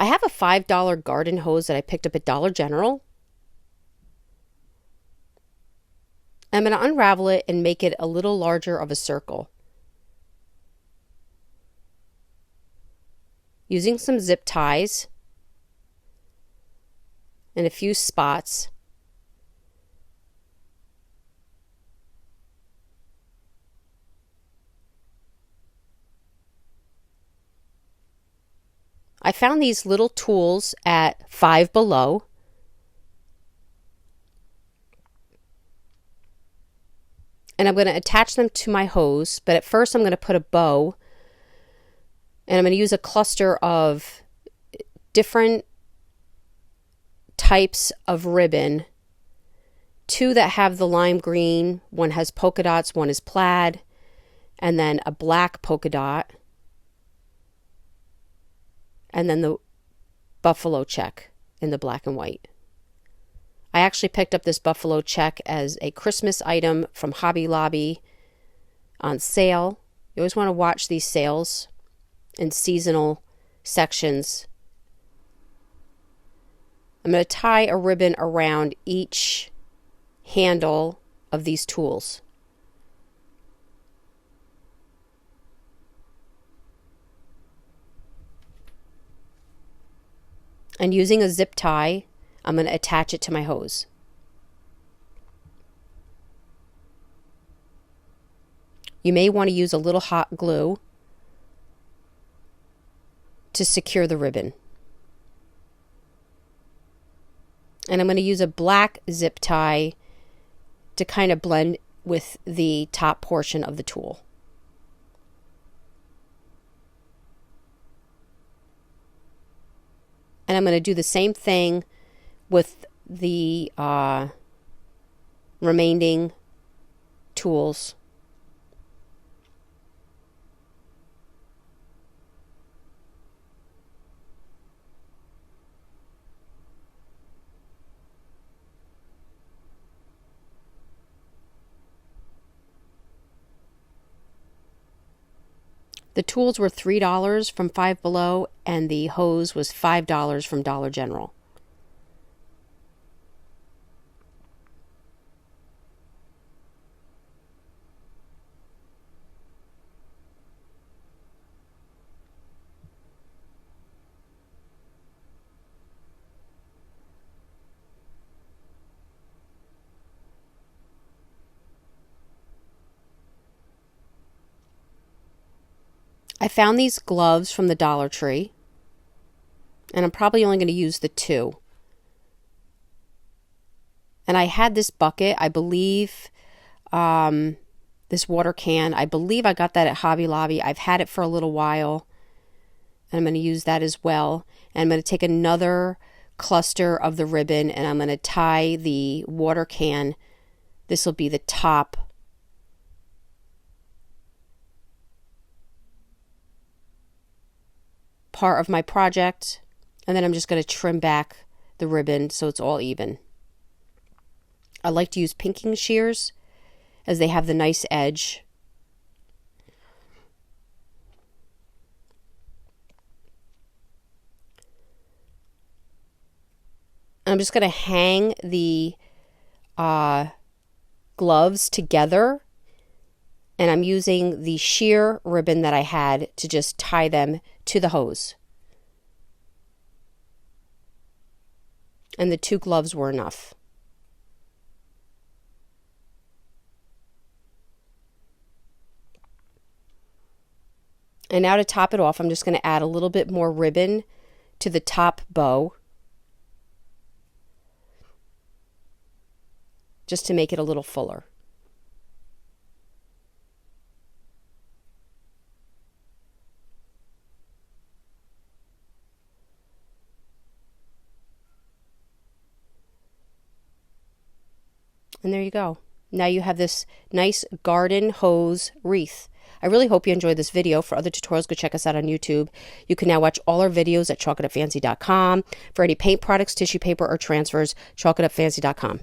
I have a $5 garden hose that I picked up at Dollar General. I'm going to unravel it and make it a little larger of a circle. Using some zip ties and a few spots. I found these little tools at Five Below. And I'm going to attach them to my hose, but at first I'm going to put a bow, and I'm going to use a cluster of different types of ribbon. Two that have the lime green, one has polka dots, one is plaid, and then a black polka dot. And then the buffalo check in the black and white. I actually picked up this buffalo check as a Christmas item from Hobby Lobby on sale. You always want to watch these sales and seasonal sections. I'm going to tie a ribbon around each handle of these tools. And using a zip tie, I'm going to attach it to my hose. You may want to use a little hot glue to secure the ribbon. And I'm going to use a black zip tie to kind of blend with the top portion of the tool. And I'm going to do the same thing with the remaining tools. The tools were $3 from Five Below, and the hose was $5 from Dollar General. I found these gloves from the Dollar Tree, and I'm probably only going to use the two. And I had this bucket, I believe, this water can, I believe I got that at Hobby Lobby. I've had it for a little while, and I'm going to use that as well. And I'm going to take another cluster of the ribbon, and I'm going to tie the water can. This will be the top part of my project, and then I'm just going to trim back the ribbon so it's all even. I like to use pinking shears as they have the nice edge. I'm just going to hang the gloves together, and I'm using the sheer ribbon that I had to just tie them to the hose. And the two gloves were enough. And now to top it off, I'm just going to add a little bit more ribbon to the top bow, just to make it a little fuller. And there you go. Now you have this nice garden hose wreath. I really hope you enjoyed this video. For other tutorials, go check us out on YouTube. You can now watch all our videos at chalkitupfancy.com. For any paint products, tissue paper, or transfers, chalkitupfancy.com.